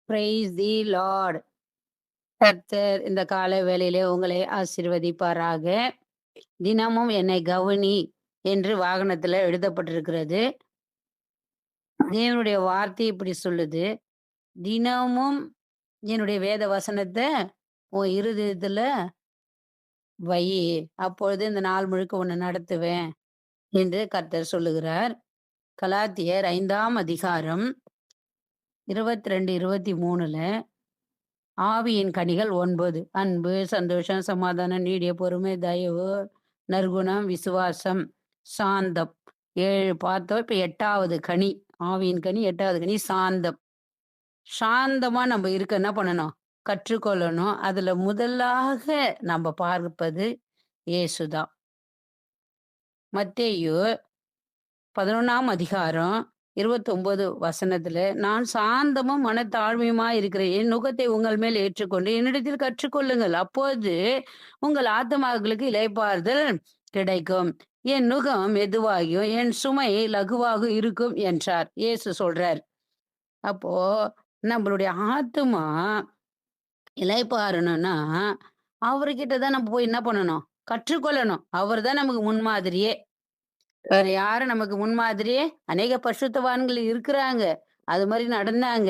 Praise the Lord. கர்த்தர் இந்த கால வேளையிலே உங்களை ஆசீர்வதிப்பாராக. தினமும் என்னை கவனி என்று வாகனத்துல எழுதப்பட்டிருக்கிறது. தேவனுடைய வார்த்தை இப்படி சொல்லுது. தினமும் என்னுடைய வேத வசனத்த உன் இருதயத்துல வை. அப்பொழுது இந்த நாள் முழுக்க உன்னை நடத்துவேன் என்று கர்த்தர் சொல்லுகிறார். கலாத்தியர் 5ஆம் அதிகாரம் 22, 23ல ஆவியின் கனிகள் 9. அன்பு, சந்தோஷம், சமாதானம், நீடிய பொறுமை, தயவு, நற்குணம், விசுவாசம், சாந்தம். 7 பார்த்தோம். இப்ப 8வது கனி. ஆவியின் கனி 8வது கனி சாந்தம். சாந்தமா நம்ம இருக்க என்ன பண்ணணும்? கற்றுக்கொள்ளணும். அதுல முதலாக நம்ம பார்ப்பது இயேசுதான். மத்தேயு 11ஆம் அதிகாரம் 29 வசனத்துல, நான் சாந்தமும் மனத்தாழ்மையுமா இருக்கிறேன். என் நுகத்தை உங்கள் மேல் ஏற்றுக்கொண்டு என்னிடத்தில் கற்றுக்கொள்ளுங்கள். அப்போது உங்கள் ஆத்துமாக்களுக்கு இளைப்பாறுதல் கிடைக்கும். என் நுகம் மெதுவாகியும் என் சுமை லகுவாக இருக்கும் என்றார். இயேசு சொல்றார். அப்போ நம்மளுடைய ஆத்துமா இளைப்பாறணும்னா அவர்கிட்ட தான் நம்ம போய் என்ன பண்ணணும்? கற்றுக்கொள்ளணும். அவர் தான் நமக்கு முன்மாதிரியே. வேற யாரும் நமக்கு முன்மாதிரியே? அநேக பரிசுத்தவான்கள் இருக்கிறாங்க. அது மாரி நடந்தாங்க.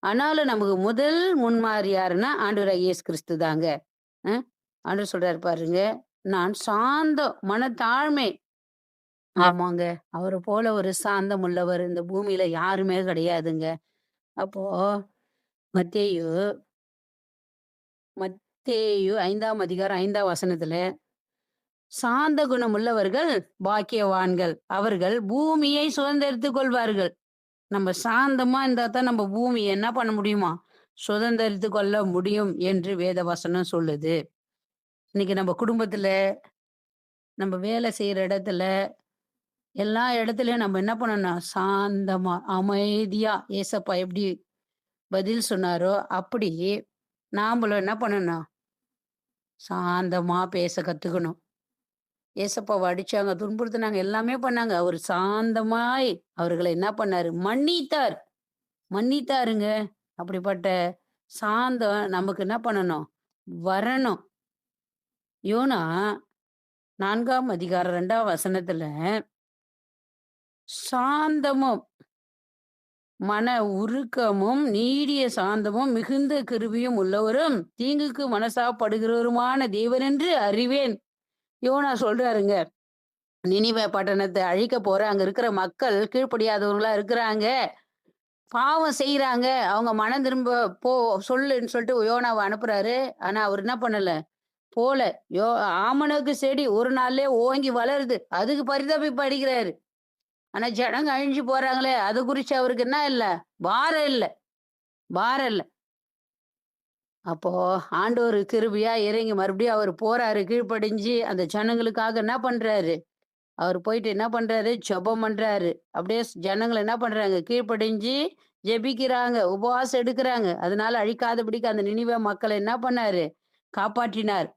ஆனாலும் நமக்கு முதல் முன்மாதிரி யாருன்னா, ஆண்டவராகிய இயேசு கிறிஸ்து தாங்க. அ ஆண்டவர் சொல்றாரு பாருங்க, நான் சாந்தம், மனத்தாழ்மை. ஆமாங்க. அவர போல ஒரு சாந்தம் உள்ளவர் இந்த பூமியில யாருமே கிடையாதுங்க. அப்போ மத்தேயு மத்தேயு 5ஆம் அதிகாரம் 5ஆம் வசனத்துல, சாந்த குணமுள்ளவர்கள் பாக்கியவான்கள். அவர்கள் பூமியை சுதந்தரித்துக் கொள்வார்கள். நம்ம சாந்தமா இருந்தா தான் நம்ம பூமிய என்ன பண்ண முடியுமா? சுதந்தரித்துக் கொள்ள முடியும் என்று வேத வசனம் சொல்லுது. இன்னைக்கு நம்ம குடும்பத்துல, நம்ம வேலை செய்யற இடத்துல, எல்லா இடத்துலயும் நம்ம என்ன பண்ணணும்? சாந்தமா, அமைதியா ஏசப்பா எப்படி பதில் சொன்னாரோ, அப்படி நாமளும் என்ன பண்ணணும்? சாந்தமா பேச கத்துக்கணும். ஏசப்பாவ அடிச்சாங்க, துன்புறுத்துனாங்க, எல்லாமே பண்ணாங்க. அவரு சாந்தமாய் அவர்கள என்ன பண்ணாரு? மன்னித்தார். மன்னித்தாருங்க. அப்படிப்பட்ட சாந்தம் நமக்கு என்ன பண்ணணும்? வரணும். யோனா 4ஆம் அதிகாரம் 2ஆம் வசனத்துல, சாந்தமும், மன உருக்கமும், நீடிய சாந்தமும், மிகுந்த கிருபையும் உள்ளவரும், தீங்குக்கு மனசாப்படுகிறவருமான தேவனென்று அறிவேன். யோனா சொல்றாருங்க. நினிவே பட்டணத்த அழிக்க போறேன். அங்க இருக்கிற மக்கள் கீழ்ப்படியாதவங்களா இருக்கிறாங்க. பாவம் செய்றாங்க. அவங்க மனம் திரும்ப போ சொல்லுன்னு சொல்லிட்டு யோனாவ அனுப்புறாரு. ஆனா அவரு என்ன பண்ணல? போல. ஆமணக்கு செடி ஒரு நாள்லயே ஓங்கி வளருது. அதுக்கு பரிதாபப்படுகிறாரு. ஆனா ஜனங்க அழிஞ்சு போறாங்களே, அது குறிச்சு அவருக்கு என்ன இல்ல? பாரம் இல்ல. பாரம் இல்ல. அப்போ ஆண்டவரு கிருபையா இறங்கி மறுபடியும் அவரு போறாரு. கீழ்ப்படிஞ்சு அந்த ஜனங்களுக்காக என்ன பண்றாரு? அவரு போயிட்டு என்ன பண்றாரு? ஜெபம் பண்றாரு. அப்படியே ஜனங்கள என்ன பண்றாங்க? கீழ்ப்படிஞ்சு ஜெபிக்கிறாங்க. உபவாசம் எடுக்குறாங்க. அதனால அழிக்காதபடிக்கு அந்த நினிவே மக்கள என்ன பண்ணாரு? காப்பாற்றினார்.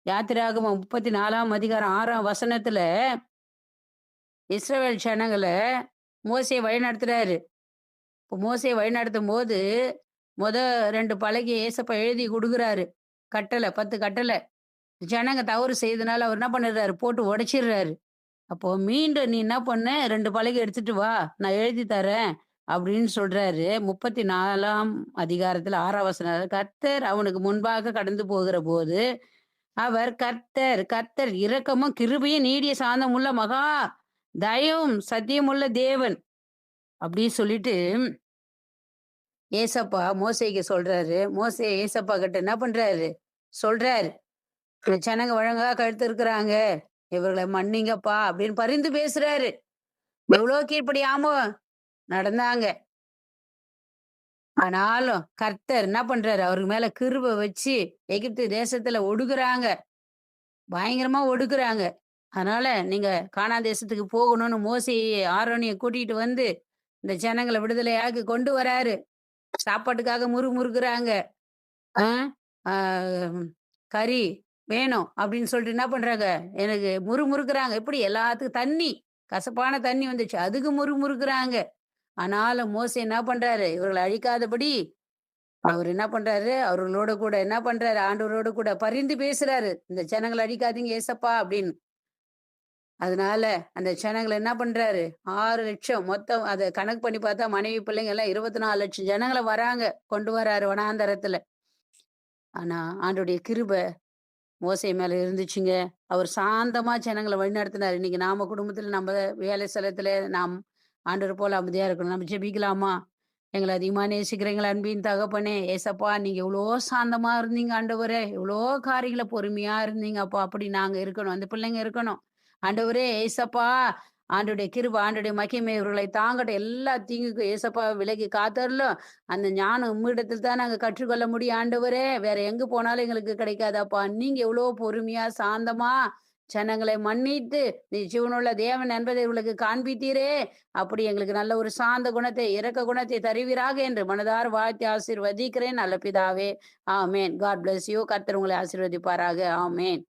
யாத்திராகமம் 34ஆம் அதிகாரம் 6ஆம் வசனத்துல இஸ்ரவேல் ஜனங்கள மோசே வழிநடத்துறாரு. இப்ப மோசே வழிநடத்தும்போது, மொத 2 பலகைய ஏசப்பா எழுதி குடுக்குறாரு. கட்டளை 10 கட்டளை. ஜனங்க தவறு செய்தனால அவர் என்ன பண்ணிடுறாரு? போட்டு உடைச்சிடுறாரு. அப்போ மீண்டும் நீ என்ன பண்ண? 2 பலகை எடுத்துட்டு வா. நான் எழுதி தரேன். அப்படின்னு சொல்றாரு. 34ஆம் அதிகாரத்துல 6ஆம் வசனம். கர்த்தர் அவனுக்கு முன்பாக கடந்து போகிறபோது, அவர் கர்த்தர், கர்த்தர் இரக்கமும், கிருபையும், நீடிய சாந்தமுள்ள மகா தயவும், சத்தியமுள்ள தேவன். அப்படி சொல்லிட்டு ஏசப்பா மோசேக்கு சொல்றாரு. மோசே ஏசப்பா கிட்ட என்ன பண்றாரு? சொல்றாரு. "இந்த ஜனங்க ஒழுங்கா கழுத்து இருக்கிறாங்க. இவர்கள மன்னிங்கப்பா" அப்படின்னு பரிந்து பேசுறாரு. எவ்வளோ கீழ்ப்படியாம நடந்தாங்க. ஆனாலும் கர்த்தர் என்ன பண்றாரு? அவருக்கு மேல கிருபை வச்சு எகிப்து தேசத்துல ஒடுக்குறாங்க. பயங்கரமா ஒடுக்குறாங்க. அதனால நீங்க கானான் தேசத்துக்கு போகணும்னு மோசே ஆரோனையும் கூட்டிட்டு வந்து இந்த ஜனங்கள விடுதலையாக்கி கொண்டு வராரு. சாப்பாட்டுக்காக முறுமுறுக்குறாங்க. ஆ, ஆ கறி வேணும் அப்படின்னு சொல்லிட்டு என்ன பண்றாங்க? எனக்கு முறுமுறுக்குறாங்க. எப்படி? எல்லாத்துக்கும் தண்ணி, கசப்பான தண்ணி வந்துச்சு. அதுக்கு முறுமுறுக்குறாங்க. ஆனாலும் மோசே என்ன பண்றாரு? இவர்கள அழிக்காதபடி அவர் என்ன பண்றாரு? அவர்களோட கூட என்ன பண்றாரு? ஆண்டவரோடு கூட பரிந்து பேசுறாரு. இந்த ஜனங்கள அழிக்காதீங்க ஏசப்பா அப்படின்னு. அதனால அந்த ஜனங்கள என்ன பண்றாரு? 6,00,000 மொத்தம் அத கணக்கு பண்ணி பார்த்தா மனைவி, பிள்ளைங்க எல்லாம் 24,00,000 ஜனங்கள வராங்க. கொண்டு வராரு வனாந்தரத்துல. ஆனா ஆண்டவருடைய கிருப மோசே மேல இருந்துச்சுங்க. அவர் சாந்தமா ஜனங்கள வழிநடத்தினாரு. இன்னைக்கு நாம குடும்பத்துல, நம்ம வேலை ஸ்தலத்துல நாம் ஆண்டவர போல அமைதியா இருக்கணும். நம்ம ஜெபிக்கலாமா? எங்கள அதிகமா நேசிக்கிற எங்கள் அன்பின் தகப்பனே, ஏசப்பா நீங்க எவ்வளோ சாந்தமா இருந்தீங்க ஆண்டவரே! எவ்வளோ காரியங்கள பொறுமையா இருந்தீங்க அப்பா. அப்படி நாங்க இருக்கணும். அந்த பிள்ளைங்க இருக்கணும். ஆண்டவரே ஏசப்பா, ஆண்டவருடைய கிருப, ஆண்டவருடைய மகிமை இவர்களை தாங்கட்டும். எல்லா தீங்குக்கும் ஏசப்பா விலக்கி காத்தருளும். அந்த ஞானம் உம்மிடத்தில் தான் நாங்க கற்றுக்கொள்ள முடியும் ஆண்டவரே. வேற எங்க போனாலும் எங்களுக்கு கிடைக்காதப்பா. நீங்க எவ்வளோ பொறுமையா, சாந்தமா ஜனங்களை மன்னித்து, நீ ஜீவனுள்ள தேவன் என்பதை இவர்களுக்கு காண்பித்தீரே! அப்படி எங்களுக்கு நல்ல ஒரு சாந்த குணத்தை, இரக்க குணத்தை தருவீராக என்று மனதார வாழ்த்தி ஆசீர்வதிக்கிறேன் நல்ல பிதாவே. ஆமென். God bless you. கர்த்தர் உங்களை ஆசீர்வதிப்பாராக. ஆமென்.